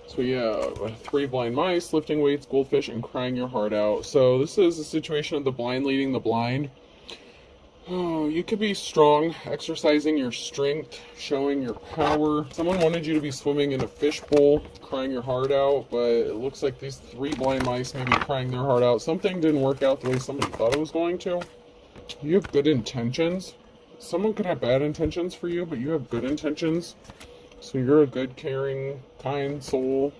So yeah, 3 blind mice, lifting weights, goldfish, and crying your heart out. So this is a situation of the blind leading the blind. Oh, you could be strong, exercising your strength, showing your power. Someone wanted you to be swimming in a fishbowl, crying your heart out, but it looks like these 3 blind mice may be crying their heart out. Something didn't work out the way somebody thought it was going to. You have good intentions. Someone could have bad intentions for you, but you have good intentions. So you're a good, caring, kind soul.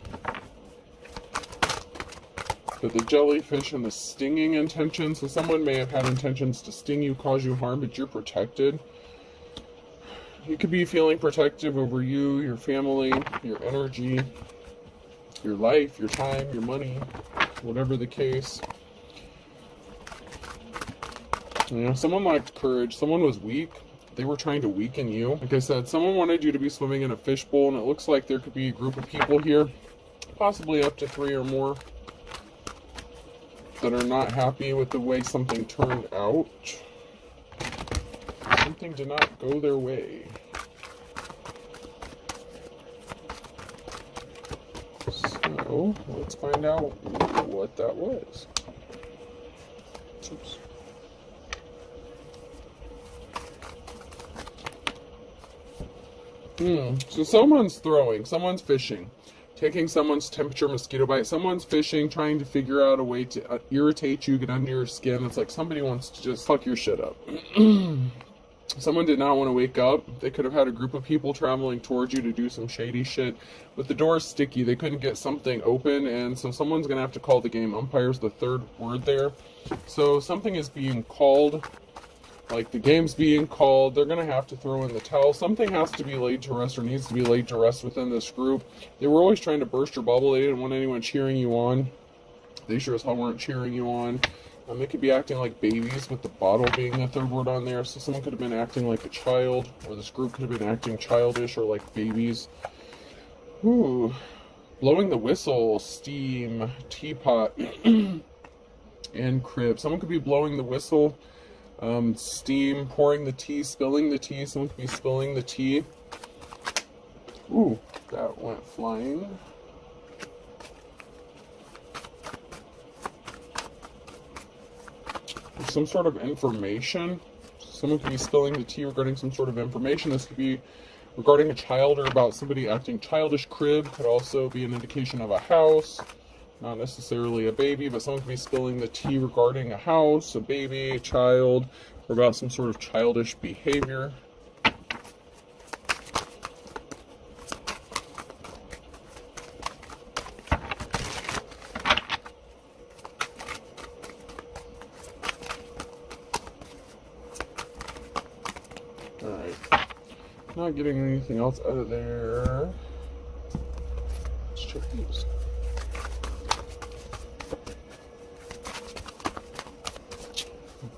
But the jellyfish and the stinging intentions, so someone may have had intentions to sting you, cause you harm, but you're protected. You could be feeling protective over you, your family, your energy, your life, your time, your money, whatever the case. You know, someone lacked courage, someone was weak. They were trying to weaken you. Like I said, someone wanted you to be swimming in a fishbowl, and it looks like there could be a group of people here, possibly up to 3 or more, that are not happy with the way something turned out. Something did not go their way. So, let's find out what that was. Oops. So someone's throwing, someone's fishing, taking someone's temperature mosquito bite, someone's fishing, trying to figure out a way to irritate you, get under your skin. It's like somebody wants to just fuck your shit up. Someone did not want to wake up. They could have had a group of people traveling towards you to do some shady shit, but the door's sticky. They couldn't get something open, and so someone's going to have to call the game. Umpire's the 3rd word there. So something is being called. Like the game's being called, they're going to have to throw in the towel. Something has to be laid to rest or needs to be laid to rest within this group. They were always trying to burst your bubble. They didn't want anyone cheering you on. They sure as hell weren't cheering you on. They could be acting like babies, with the bottle being the 3rd word on there. So someone could have been acting like a child, or this group could have been acting childish or like babies. Ooh. Blowing the whistle, steam, teapot, and crib. Someone could be blowing the whistle. Steam, pouring the tea, spilling the tea. Someone could be spilling the tea. Ooh, that went flying. Some sort of information. Someone could be spilling the tea regarding some sort of information. This could be regarding a child or about somebody acting childish. Crib could also be an indication of a house. Not necessarily a baby, but someone could be spilling the tea regarding a house, a baby, a child, or about some sort of childish behavior. Alright. Not getting anything else out of there. Let's check these.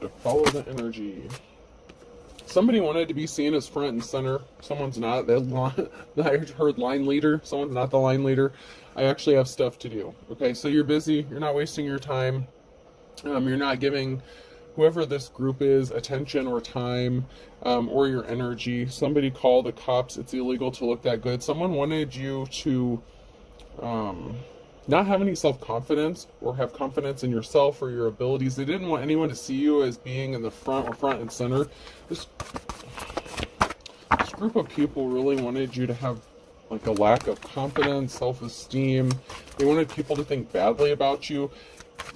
To follow the energy. Somebody wanted to be seen as front and center. Someone's not. I heard line leader. Someone's not the line leader. I actually have stuff to do. Okay, so you're busy. You're not wasting your time. You're not giving whoever this group is attention or time, or your energy. Somebody call the cops. It's illegal to look that good. Someone wanted you to not have any self-confidence or have confidence in yourself or your abilities. They didn't want anyone to see you as being in the front or front and center. This group of people really wanted you to have like a lack of confidence, self-esteem. They wanted people to think badly about you.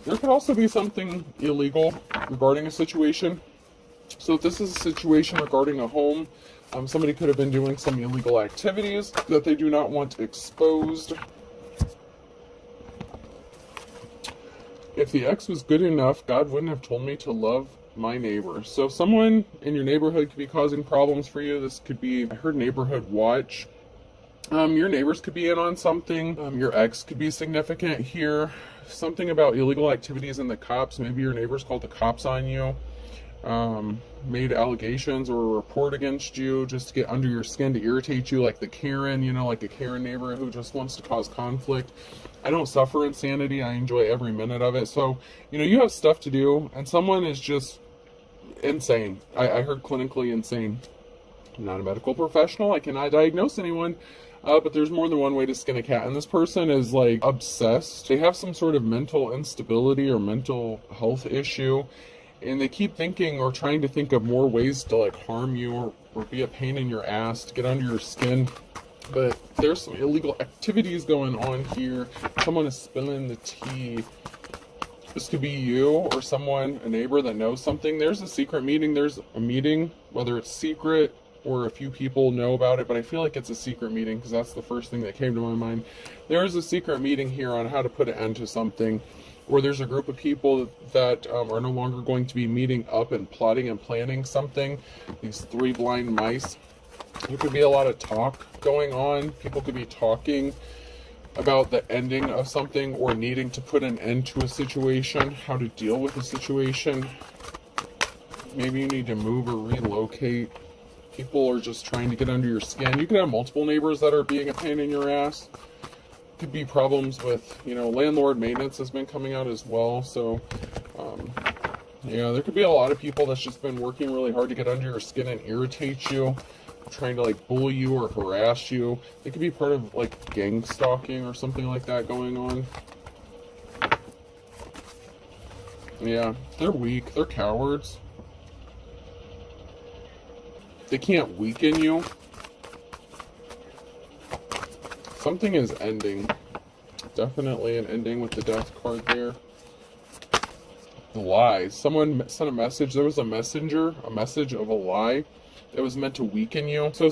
There could also be something illegal regarding a situation. So if this is a situation regarding a home, somebody could have been doing some illegal activities that they do not want exposed. If the ex was good enough, God wouldn't have told me to love my neighbor. So someone in your neighborhood could be causing problems for you. This could be, I heard neighborhood watch. Your neighbors could be in on something. Your ex could be significant here. Something about illegal activities and the cops. Maybe your neighbors called the cops on you. Made allegations or a report against you just to get under your skin, to irritate you, like the Karen, like a Karen neighbor who just wants to cause conflict. I don't suffer insanity. I enjoy every minute of it. So, you have stuff to do, and someone is just insane. I heard clinically insane. I'm not a medical professional. I cannot diagnose anyone. But there's more than one way to skin a cat, and this person is like obsessed. They have some sort of mental instability or mental health issue, and they keep thinking or trying to think of more ways to like harm you or be a pain in your ass, to get under your skin. But there's some illegal activities going on here. Someone is spilling the tea. This could be you or someone, a neighbor that knows something. There's a secret meeting. There's a meeting, whether it's secret or a few people know about it, but I feel like it's a secret meeting because that's the first thing that came to my mind. There is a secret meeting here on how to put an end to something, or there's a group of people that are no longer going to be meeting up and plotting and planning something. These three blind mice. There could be a lot of talk going on. People could be talking about the ending of something or needing to put an end to a situation, how to deal with a situation. Maybe you need to move or relocate. People are just trying to get under your skin. You could have multiple neighbors that are being a pain in your ass. Could be problems with, landlord maintenance has been coming out as well. So, yeah, there could be a lot of people that's just been working really hard to get under your skin and irritate you, trying to like bully you or harass you. They could be part of like gang stalking or something like that going on. Yeah, they're weak. They're cowards. They can't weaken you. Something is ending. Definitely an ending with the death card there. The lies. Someone sent a message. There was a message of a lie that was meant to weaken you. So I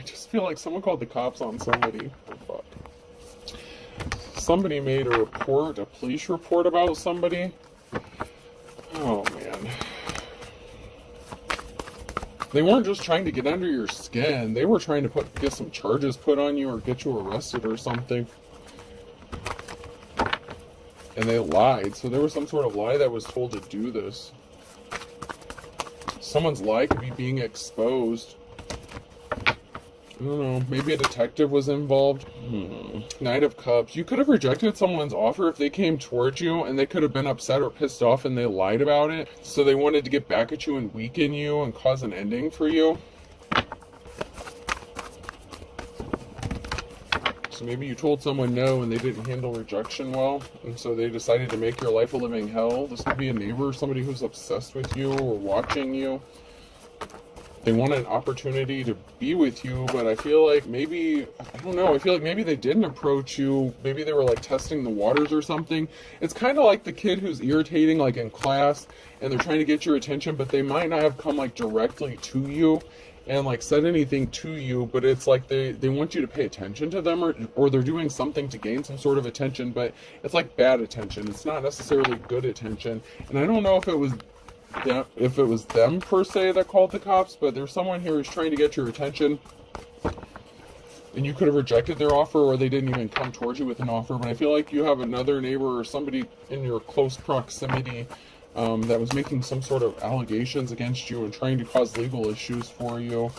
just feel like someone called the cops on somebody. Oh, fuck. Somebody made a police report about somebody. Oh, man. They weren't just trying to get under your skin. They were trying to get some charges put on you or get you arrested or something. And they lied. So there was some sort of lie that was told to do this. Someone's lie could be being exposed. I don't know. Maybe a detective was involved. Knight of Cups. You could have rejected someone's offer if they came towards you, and they could have been upset or pissed off and they lied about it. So they wanted to get back at you and weaken you and cause an ending for you. So maybe you told someone no and they didn't handle rejection well, and so they decided to make your life a living hell. This could be a neighbor, somebody who's obsessed with you or watching you. They want an opportunity to be with you, but I feel like maybe, I don't know, I feel like maybe they didn't approach you. Maybe they were like testing the waters or something. It's kind of like the kid who's irritating like in class and they're trying to get your attention, but they might not have come like directly to you and like said anything to you, but it's like they want you to pay attention to them, or they're doing something to gain some sort of attention, but it's like bad attention. It's not necessarily good attention. And I don't know if it was them per se that called the cops, but there's someone here who's trying to get your attention, and you could have rejected their offer, or they didn't even come towards you with an offer. But I feel like you have another neighbor or somebody in your close proximity that was making some sort of allegations against you and trying to cause legal issues for you.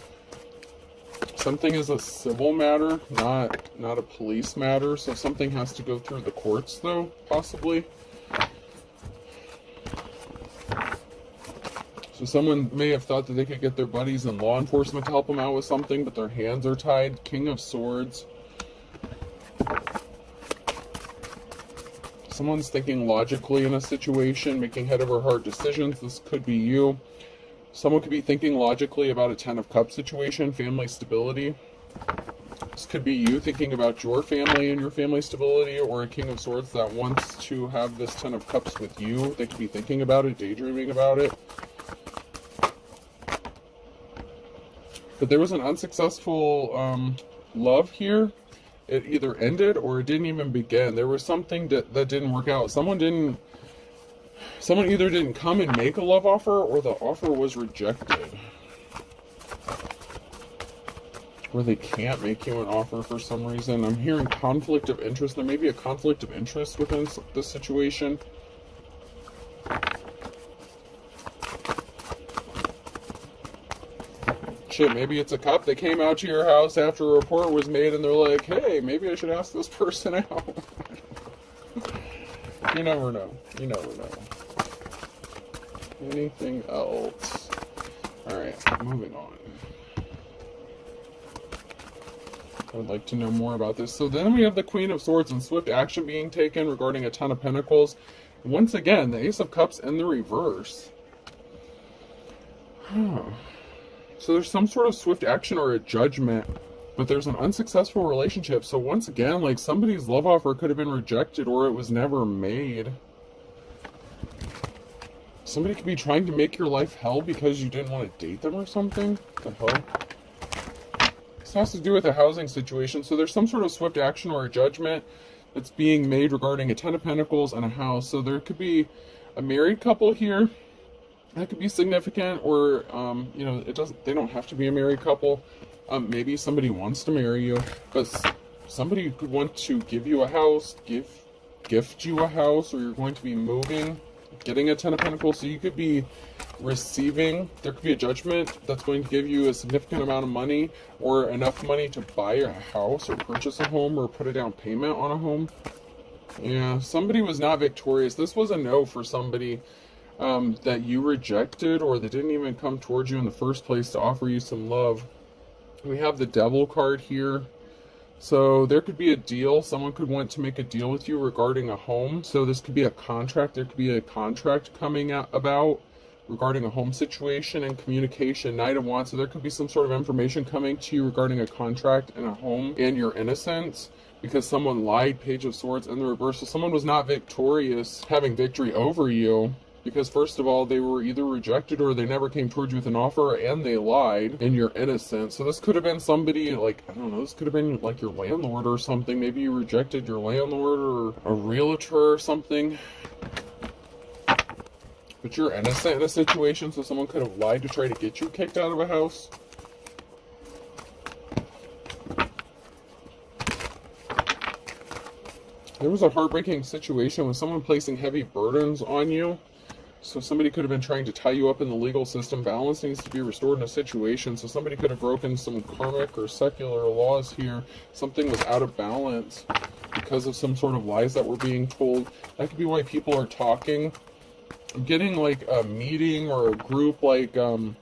Something is a civil matter, not a police matter, so something has to go through the courts though, possibly. So someone may have thought that they could get their buddies in law enforcement to help them out with something, but their hands are tied. King of Swords. Someone's thinking logically in a situation, making head over heart decisions. This could be you. Someone could be thinking logically about a Ten of Cups situation, family stability. This could be you thinking about your family and your family stability, or a King of Swords that wants to have this Ten of Cups with you. They could be thinking about it, daydreaming about it. But there was an unsuccessful love here. It either ended or it didn't even begin. There was something that didn't work out. Someone either didn't come and make a love offer, or the offer was rejected. Or they can't make you an offer for some reason. I'm hearing conflict of interest. There may be a conflict of interest within this situation. Shit, maybe it's a cop that came out to your house after a report was made and they're like, hey, maybe I should ask this person out. You never know. You never know. Anything else? Alright, moving on. I would like to know more about this. So then we have the Queen of Swords and swift action being taken regarding a Ten of Pentacles. Once again, the Ace of Cups in the reverse. So there's some sort of swift action or a judgment, but there's an unsuccessful relationship. So once again, like somebody's love offer could have been rejected or it was never made. Somebody could be trying to make your life hell because you didn't want to date them or something. What the hell? This has to do with a housing situation. So there's some sort of swift action or a judgment that's being made regarding a Ten of Pentacles and a house. So there could be a married couple here. That could be significant, or you know, they don't have to be a married couple. Maybe somebody wants to marry you, but somebody could want to give you a house, gift you a house, or you're going to be moving, getting a Ten of Pentacles. So you could be receiving, there could be a judgment that's going to give you a significant amount of money or enough money to buy a house or purchase a home or put a down payment on a home. Yeah, somebody was not victorious. This was a no for somebody that you rejected, or that didn't even come towards you in the first place to offer you some love. We have the Devil card here. So there could be a deal. Someone could want to make a deal with you regarding a home. So this could be a contract. There could be a contract coming out about regarding a home situation and communication. Knight of Wands. So there could be some sort of information coming to you regarding a contract and a home and your innocence, because someone lied. Page of Swords in the reverse. So someone was not victorious, having victory over you, because first of all, they were either rejected or they never came towards you with an offer, and they lied, and you're innocent. So this could have been somebody, like, I don't know, this could have been like your landlord or something. Maybe you rejected your landlord or a realtor or something. But you're innocent in a situation, so someone could have lied to try to get you kicked out of a house. There was a heartbreaking situation with someone placing heavy burdens on you. So somebody could have been trying to tie you up in the legal system. Balance needs to be restored in a situation. So somebody could have broken some karmic or secular laws here. Something was out of balance because of some sort of lies that were being told. That could be why people are talking. I'm getting like a meeting or a group like the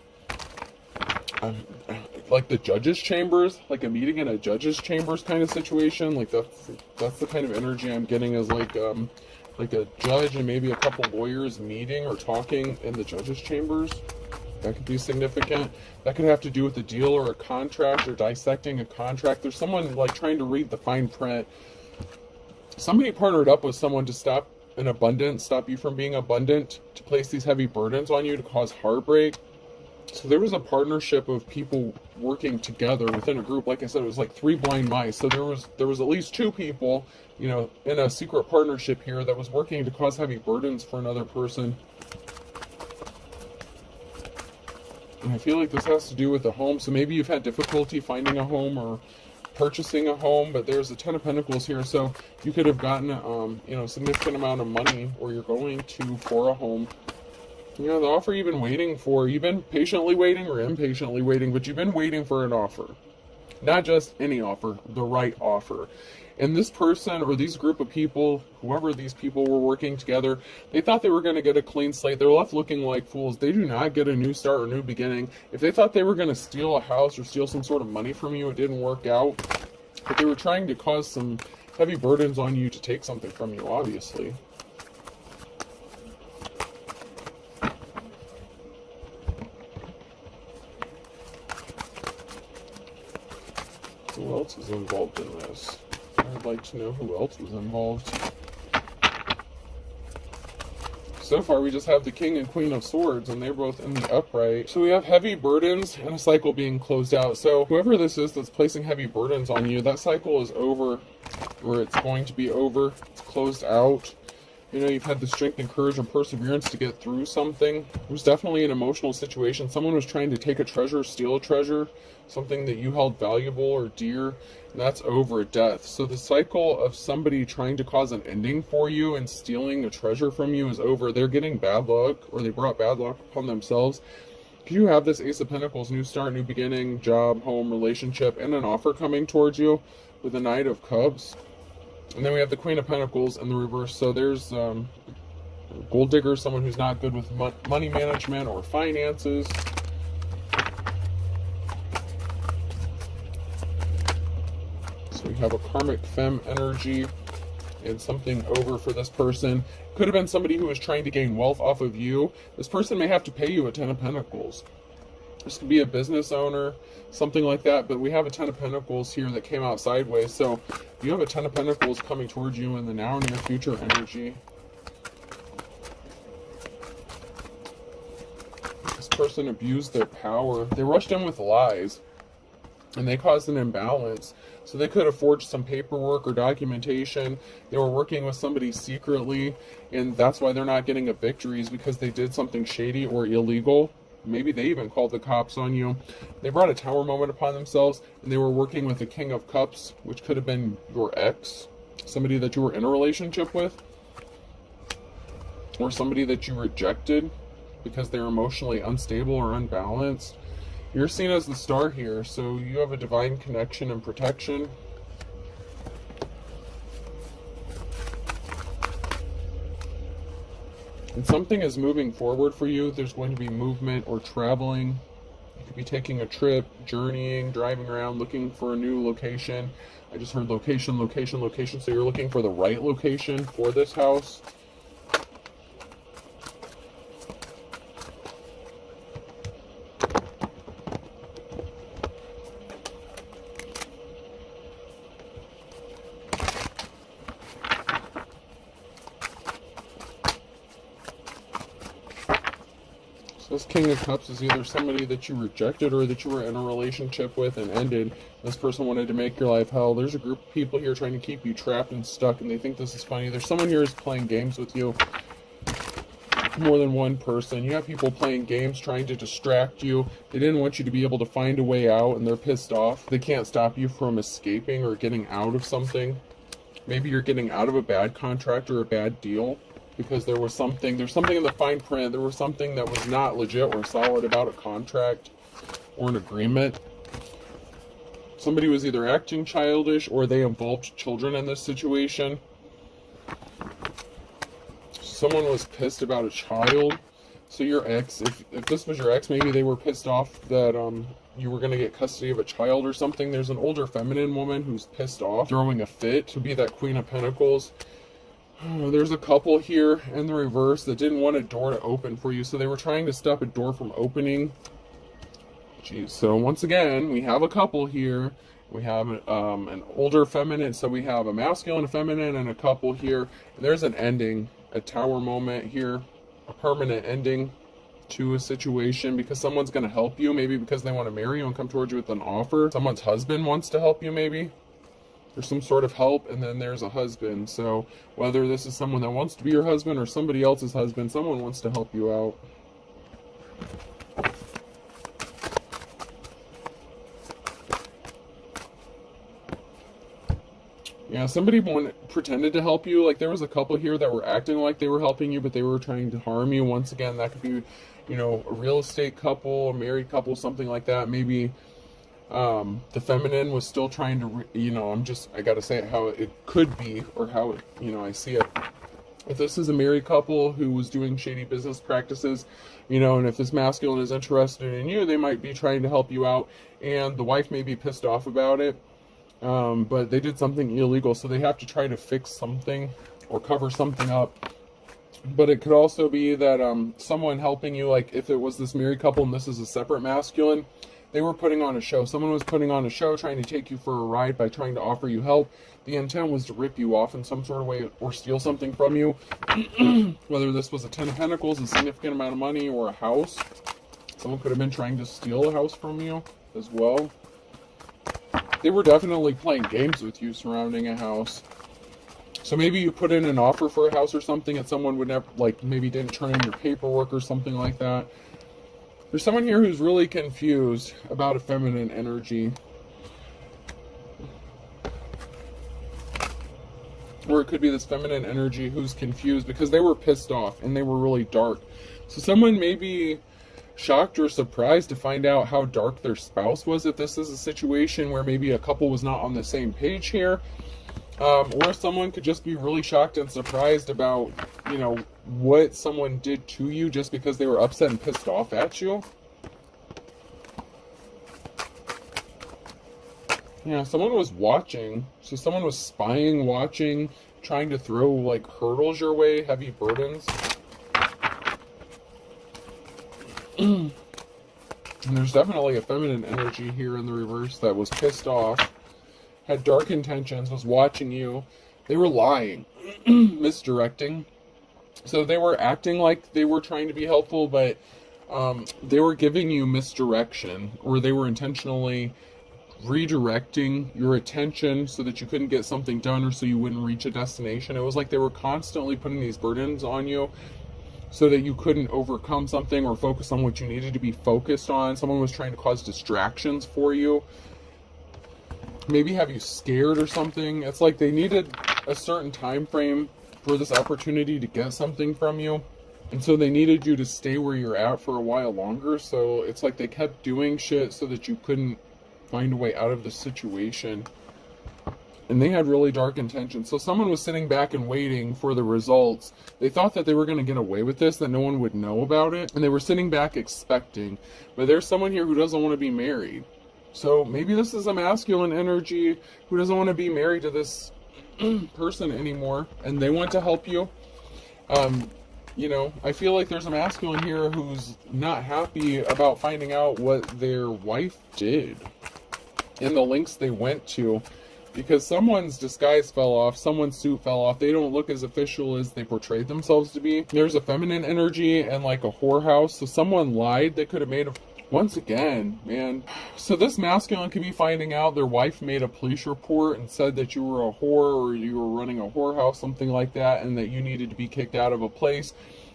judge's chambers, like a meeting in a judge's chambers kind of situation. Like that's the kind of energy I'm getting, is like a judge and maybe a couple lawyers meeting or talking in the judge's chambers. That could be significant. That could have to do with a deal or a contract, or dissecting a contract. There's someone like trying to read the fine print. Somebody partnered up with someone to stop an abundance, stop you from being abundant, to place these heavy burdens on you, to cause heartbreak. So there was a partnership of people working together within a group. Like I said, it was like 3 blind mice. So there was at least 2 people, you know, in a secret partnership here that was working to cause heavy burdens for another person. And I feel like this has to do with the home. So maybe you've had difficulty finding a home or purchasing a home, but there's a Ten of Pentacles here. So you could have gotten, you know, a significant amount of money, or you're going to, for a home. You know, the offer you've been waiting for, you've been patiently waiting or impatiently waiting, but you've been waiting for an offer. Not just any offer, the right offer. And this person, or these group of people, whoever these people were working together, they thought they were going to get a clean slate. They were left looking like fools. They do not get a new start or new beginning. If they thought they were going to steal a house or steal some sort of money from you, it didn't work out. But they were trying to cause some heavy burdens on you to take something from you, obviously. Who else is involved in this? I'd like to know who else was involved. So far, we just have the King and Queen of Swords, and they're both in the upright. So we have heavy burdens and a cycle being closed out. So whoever this is that's placing heavy burdens on you, that cycle is over, or it's going to be over. It's closed out. You know, you've had the strength and courage and perseverance to get through something. It was definitely an emotional situation. Someone was trying to take a treasure, steal a treasure, something that you held valuable or dear, and that's over. Death. So the cycle of somebody trying to cause an ending for you and stealing a treasure from you is over. They're getting bad luck, or they brought bad luck upon themselves. You have this Ace of Pentacles, new start, new beginning, job, home, relationship, and an offer coming towards you with the Knight of Cups. And then we have the Queen of Pentacles in the reverse. So there's gold digger, someone who's not good with money management or finances. We have a karmic femme energy and something over for this person. Could have been somebody who was trying to gain wealth off of you. This person may have to pay you a 10 of Pentacles. This could be a business owner, something like that, but we have a 10 of Pentacles here that came out sideways. So you have a 10 of Pentacles coming towards you in the now near future energy. This person abused their power. They rushed in with lies, and they caused an imbalance. So they could have forged some paperwork or documentation. They were working with somebody secretly, and that's why they're not getting a victory, is because they did something shady or illegal. Maybe they even called the cops on you. They brought a tower moment upon themselves, and they were working with the King of Cups, which could have been your ex, somebody that you were in a relationship with, or somebody that you rejected because they're emotionally unstable or unbalanced. You're seen as the star here, so you have a divine connection and protection. And something is moving forward for you. There's going to be movement or traveling. You could be taking a trip, journeying, driving around, looking for a new location. I just heard location, location, location. So you're looking for the right location for this house. This King of Cups is either somebody that you rejected or that you were in a relationship with and ended. This person wanted to make your life hell. There's a group of people here trying to keep you trapped and stuck, and they think this is funny. There's someone here who's playing games with you. More than one person. You have people playing games trying to distract you. They didn't want you to be able to find a way out, and they're pissed off. They can't stop you from escaping or getting out of something. Maybe you're getting out of a bad contract or a bad deal, because there's something in the fine print, there was something that was not legit or solid about a contract or an agreement. Somebody was either acting childish or they involved children in this situation. Someone was pissed about a child. So your ex, if this was your ex, maybe they were pissed off that you were going to get custody of a child or something. There's an older feminine woman who's pissed off, throwing a fit, to be that Queen of Pentacles. There's a couple here in the reverse that didn't want a door to open for you, so they were trying to stop a door from opening. Jeez. So once again, we have a couple here. We have an older feminine, so we have a masculine, a feminine, and a couple here. And there's an ending, a tower moment here, a permanent ending to a situation, because someone's going to help you, maybe because they want to marry you and come towards you with an offer. Someone's husband wants to help you, maybe. There's some sort of help, and then there's a husband. So whether this is someone that wants to be your husband or somebody else's husband, someone wants to help you out. Yeah, somebody pretended to help you. Like, there was a couple here that were acting like they were helping you, but they were trying to harm you. Once again, that could be, you know, a real estate couple, a married couple, something like that. Maybe the feminine was still trying to, you know, I gotta say it how it could be, or how it, you know, I see it. If this is a married couple who was doing shady business practices, you know, and if this masculine is interested in you, they might be trying to help you out, and the wife may be pissed off about it, but they did something illegal, so they have to try to fix something or cover something up. But it could also be that someone helping you, like if it was this married couple and this is a separate masculine, they were putting on a show. Someone was putting on a show, trying to take you for a ride by trying to offer you help. The intent was to rip you off in some sort of way or steal something from you. Whether this was a 10 of Pentacles, a significant amount of money, or a house. Someone could have been trying to steal a house from you as well. They were definitely playing games with you surrounding a house. So maybe you put in an offer for a house or something, and someone would never, like, maybe didn't turn in your paperwork or something like that. There's someone here who's really confused about a feminine energy. Or it could be this feminine energy who's confused because they were pissed off and they were really dark. So someone may be shocked or surprised to find out how dark their spouse was, if this is a situation where maybe a couple was not on the same page here. Or someone could just be really shocked and surprised about, you know, what someone did to you just because they were upset and pissed off at you. Yeah, someone was watching. So someone was spying, watching, trying to throw like hurdles your way, heavy burdens. And there's definitely a feminine energy here in the reverse that was pissed off, had dark intentions, was watching you. They were lying, misdirecting. So they were acting like they were trying to be helpful, but they were giving you misdirection, or they were intentionally redirecting your attention so that you couldn't get something done, or so you wouldn't reach a destination. It was like they were constantly putting these burdens on you so that you couldn't overcome something or focus on what you needed to be focused on. Someone was trying to cause distractions for you, maybe have you scared or something. It's like they needed a certain time frame for this opportunity to get something from you, and so they needed you to stay where you're at for a while longer. So it's like they kept doing shit so that you couldn't find a way out of the situation, and they had really dark intentions. So someone was sitting back and waiting for the results. They thought that they were going to get away with this, that no one would know about it, and they were sitting back expecting. But there's someone here who doesn't want to be married. So maybe this is a masculine energy who doesn't want to be married to this person anymore, and they want to help you. You know, I feel like there's a masculine here who's not happy about finding out what their wife did and the lengths they went to, because someone's disguise fell off, someone's suit fell off. They don't look as official as they portrayed themselves to be. There's a feminine energy and like a whorehouse. So someone lied. They could have made a... Once again, man. So this masculine could be finding out their wife made a police report and said that you were a whore, or you were running a whorehouse, something like that, and that you needed to be kicked out of a place.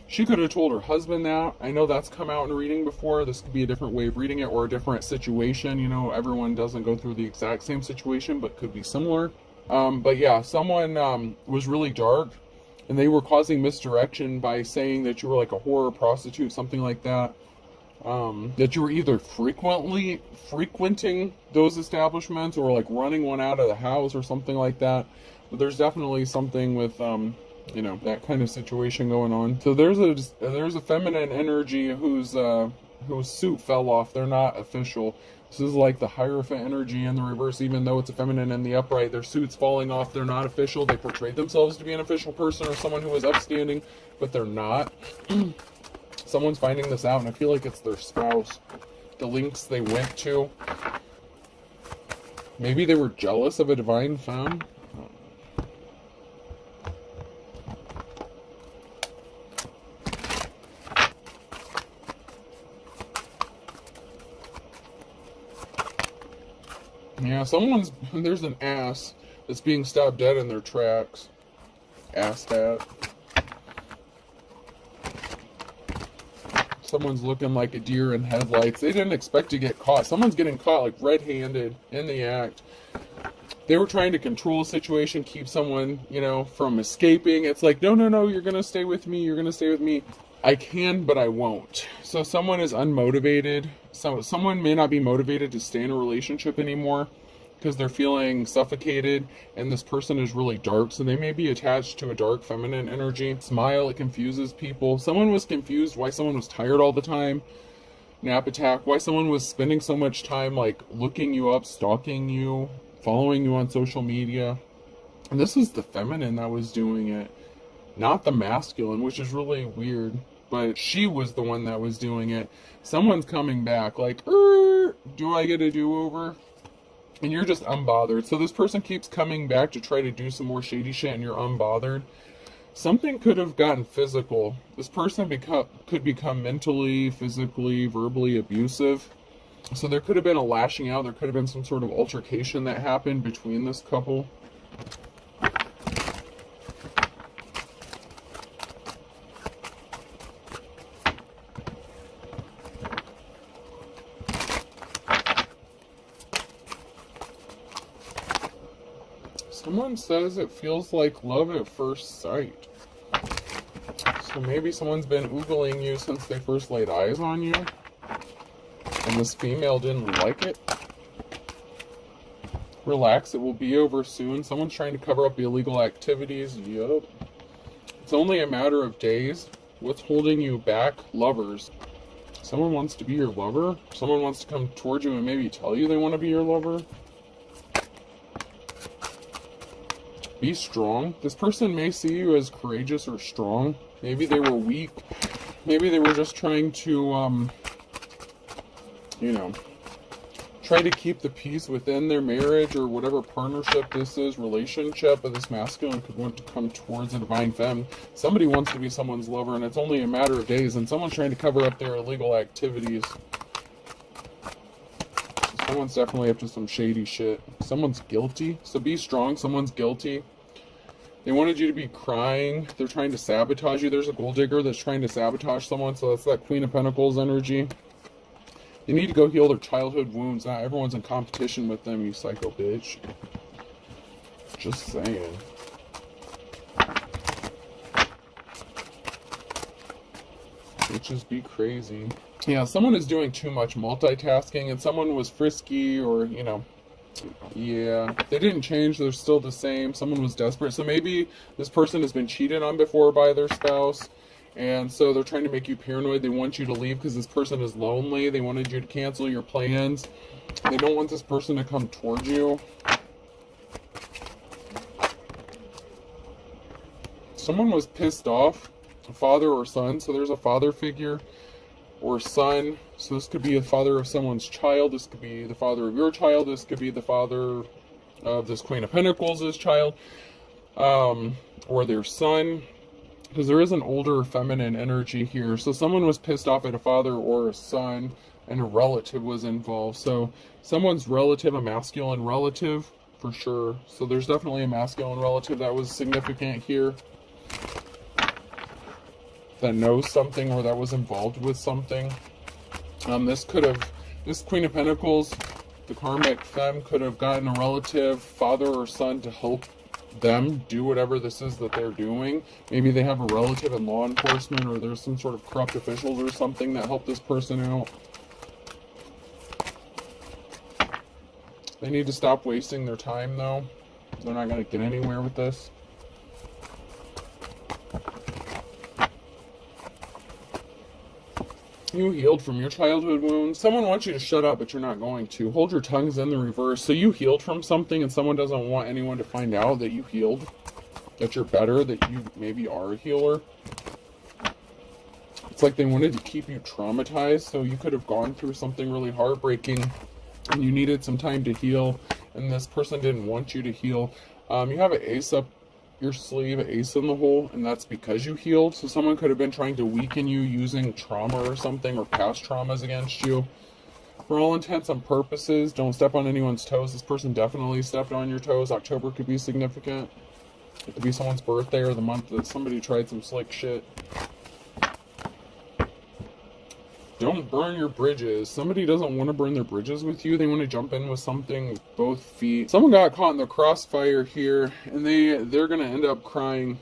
She could have told her husband that. I know that's come out in a reading before. This could be a different way of reading it, or a different situation. You know, everyone doesn't go through the exact same situation, but could be similar. But yeah, someone was really dark, and they were causing misdirection by saying that you were like a whore or prostitute, something like that. That you were either frequenting those establishments, or like running one out of the house or something like that. But there's definitely something with you know, that kind of situation going on. So there's a feminine energy whose suit fell off. They're not official. This is like the Hierophant energy in the reverse. Even though it's a feminine in the upright, their suit's falling off. They're not official. They portrayed themselves to be an official person or someone who was upstanding, but they're not. Someone's finding this out, and I feel like it's their spouse. The links they went to. Maybe they were jealous of a divine femme. Yeah, there's an ass that's being stopped dead in their tracks. Asshat. Someone's looking like a deer in headlights. They didn't expect to get caught. Someone's getting caught like red-handed in the act. They were trying to control a situation, keep someone, you know, from escaping. It's like, no, you're going to stay with me. You're going to stay with me. I can, but I won't. So someone is unmotivated. So someone may not be motivated to stay in a relationship anymore because they're feeling suffocated, and this person is really dark, so they may be attached to a dark feminine energy. Smile, it confuses people. Someone was confused why someone was tired all the time. Nap attack. Why someone was spending so much time like looking you up, stalking you, following you on social media. And this is the feminine that was doing it, not the masculine, which is really weird. But she was the one that was doing it. Someone's coming back like, do I get a do-over? And you're just unbothered. So this person keeps coming back to try to do some more shady shit, and you're unbothered. Something could have gotten physical. This person could become mentally, physically, verbally abusive. So there could have been a lashing out. There could have been some sort of altercation that happened between this couple. Someone says it feels like love at first sight. So maybe someone's been oogling you since they first laid eyes on you, and this female didn't like it. Relax, it will be over soon. Someone's trying to cover up illegal activities. Yup. It's only a matter of days. What's holding you back? Lovers. Someone wants to be your lover. Someone wants to come towards you and maybe tell you they want to be your lover. Be strong. This person may see you as courageous or strong. Maybe they were weak. Maybe they were just trying to, you know, try to keep the peace within their marriage or whatever partnership this is, relationship, but this masculine could want to come towards a divine femme. Somebody wants to be someone's lover, and it's only a matter of days, and someone's trying to cover up their illegal activities. Someone's definitely up to some shady shit. Someone's guilty. So be strong. Someone's guilty. They wanted you to be crying. They're trying to sabotage you. There's a gold digger that's trying to sabotage someone. So that's that Queen of Pentacles energy. They need to go heal their childhood wounds. Not everyone's in competition with them, you psycho bitch. Just saying. Bitches be crazy. Yeah, someone is doing too much multitasking, and someone was frisky, or, you know, yeah, they didn't change, they're still the same. Someone was desperate, so maybe this person has been cheated on before by their spouse, and so they're trying to make you paranoid. They want you to leave because this person is lonely. They wanted you to cancel your plans. They don't want this person to come towards you. Someone was pissed off, a father or son, so there's a father figure or son. So this could be the father of someone's child. This could be the father of your child. This could be the father of this Queen of Pentacles' child, or their son, because there is an older feminine energy here. So someone was pissed off at a father or a son, and a relative was involved. So someone's relative, a masculine relative, for sure. So there's definitely a masculine relative that was significant here, that knows something or that was involved with something. This Queen of Pentacles, the karmic femme, could have gotten a relative, father or son, to help them do whatever this is that they're doing. Maybe they have a relative in law enforcement, or there's some sort of corrupt officials or something that help this person out. They need to stop wasting their time, though. They're not going to get anywhere with this. You healed from your childhood wounds. Someone wants you to shut up, but you're not going to. Hold your tongues in the reverse. So you healed from something, and someone doesn't want anyone to find out that you healed, that you're better, that you maybe are a healer. It's like they wanted to keep you traumatized, so you could have gone through something really heartbreaking, and you needed some time to heal, and this person didn't want you to heal. You have an ace up your sleeve, an ace in the hole, and that's because you healed. So someone could have been trying to weaken you using trauma or something, or past traumas against you. For all intents and purposes, don't step on anyone's toes. This person definitely stepped on your toes. October could be significant. It could be someone's birthday or the month that somebody tried some slick shit. Don't burn your bridges. Somebody doesn't want to burn their bridges with you. They want to jump in with something with both feet. Someone got caught in the crossfire here, and they're going to end up crying.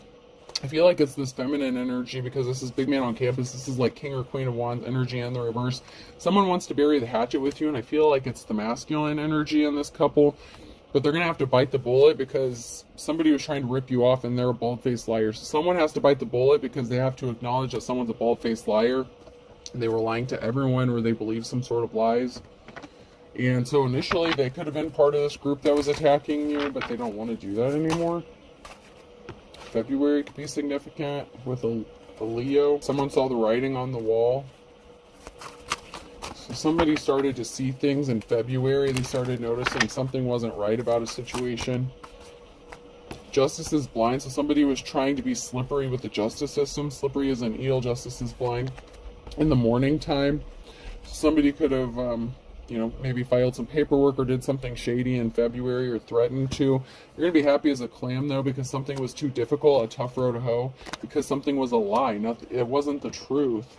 I feel like it's this feminine energy, because this is big man on campus. This is like King or Queen of Wands energy in the reverse. Someone wants to bury the hatchet with you, and I feel like it's the masculine energy in this couple. But they're going to have to bite the bullet, because somebody was trying to rip you off, and they're a bald-faced liar. So someone has to bite the bullet, because they have to acknowledge that someone's a bald-faced liar. They were lying to everyone, or they believed some sort of lies. And so initially they could have been part of this group that was attacking you, but they don't want to do that anymore. February could be significant with a Leo. Someone saw the writing on the wall. So somebody started to see things in February. They started noticing something wasn't right about a situation. Justice is blind, so somebody was trying to be slippery with the justice system. Slippery is an eel, justice is blind. In the morning time, somebody could have, maybe filed some paperwork or did something shady in February, or threatened to. You're going to be happy as a clam, though, because something was too difficult, a tough road to hoe, because something was a lie. It wasn't the truth.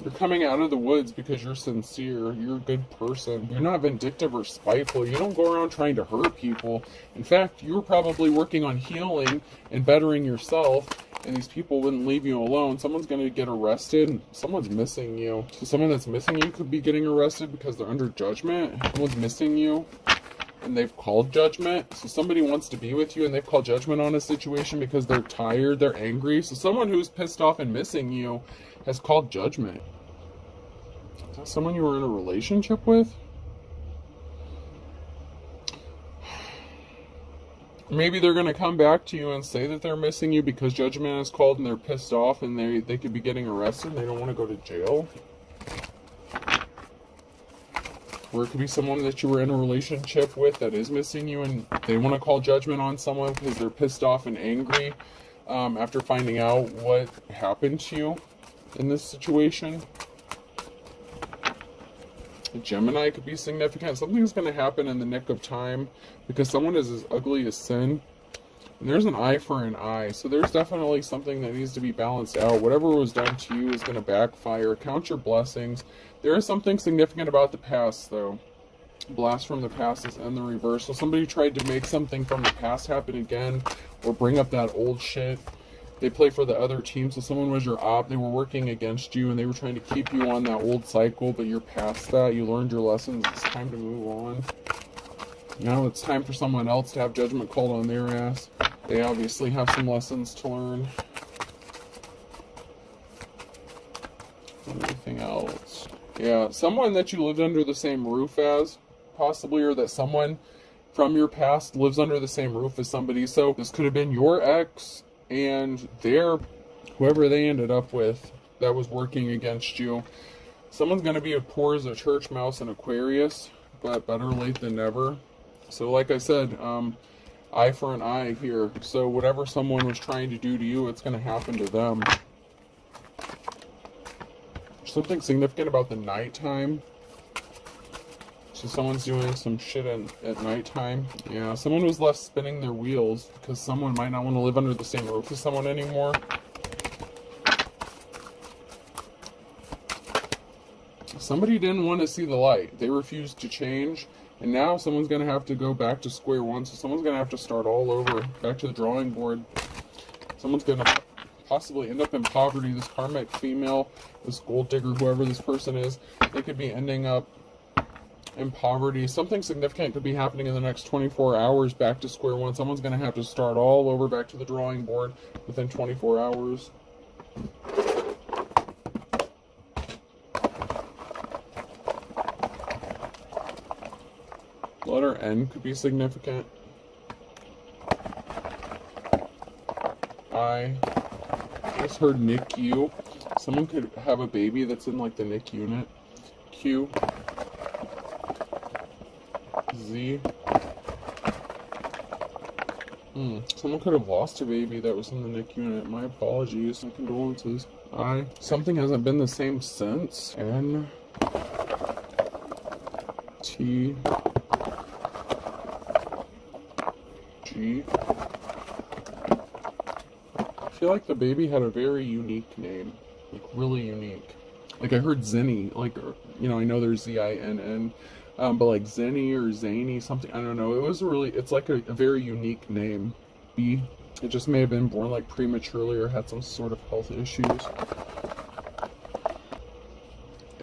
You're coming out of the woods because you're sincere. You're a good person. You're not vindictive or spiteful. You don't go around trying to hurt people. In fact, you were probably working on healing and bettering yourself, and these people wouldn't leave you alone. Someone's going to get arrested. Someone's missing you. So someone that's missing you could be getting arrested because they're under judgment. Someone's missing you, and they've called judgment. So somebody wants to be with you, and they've called judgment on a situation because they're tired, they're angry. So someone who's pissed off and missing you has called judgment. Is that someone you were in a relationship with? Maybe they're going to come back to you and say that they're missing you because judgment is called and they're pissed off and they could be getting arrested and they don't want to go to jail. Or it could be someone that you were in a relationship with that is missing you and they want to call judgment on someone because they're pissed off and angry after finding out what happened to you in this situation. A Gemini could be significant. Something's going to happen in the nick of time because someone is as ugly as sin. And there's an eye for an eye. So there's definitely something that needs to be balanced out. Whatever was done to you is going to backfire. Count your blessings. There is something significant about the past, though. Blast from the past is in the reverse. So somebody tried to make something from the past happen again or bring up that old shit. They play for the other team, so someone was your op, they were working against you, and they were trying to keep you on that old cycle, but you're past that, you learned your lessons, it's time to move on. Now it's time for someone else to have judgment called on their ass. They obviously have some lessons to learn. Anything else? Yeah, someone that you lived under the same roof as, possibly, or that someone from your past lives under the same roof as somebody, so this could have been your ex, and whoever they ended up with that was working against you. Someone's going to be as poor as a church mouse in Aquarius, but better late than never. So like I said, eye for an eye here. So whatever someone was trying to do to you, it's going to happen to them. Something significant about the nighttime. So someone's doing some shit at nighttime. Yeah, someone was left spinning their wheels because someone might not want to live under the same roof as someone anymore. Somebody didn't want to see the light. They refused to change. And now someone's going to have to go back to square one. So someone's going to have to start all over, back to the drawing board. Someone's going to possibly end up in poverty. This karmic female, this gold digger, whoever this person is, they could be ending up in poverty. Something significant could be happening in the next 24 hours, back to square one. Someone's going to have to start all over, back to the drawing board within 24 hours. Letter N could be significant. I just heard NICU. Someone could have a baby that's in like the NIC unit. Q. Z. Someone could have lost a baby that was in the NIC unit. My apologies. My condolences. I. Something hasn't been the same since. N. T. G. I feel like the baby had a very unique name. Like, really unique. Like, I heard Zinni. Like, you know, I know there's Z-I-N-N. But like Zenny or Zany, something, I don't know. It was really, it's like a very unique name. B. It just may have been born like prematurely or had some sort of health issues.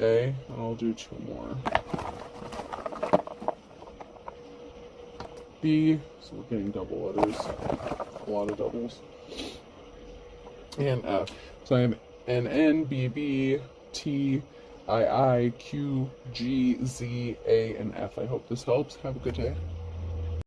A. And I'll do two more. B. So we're getting double letters. A lot of doubles. And F. So I have N, N, B, B, T, I, Q, G, Z, A, and F. I hope this helps. Have a good day.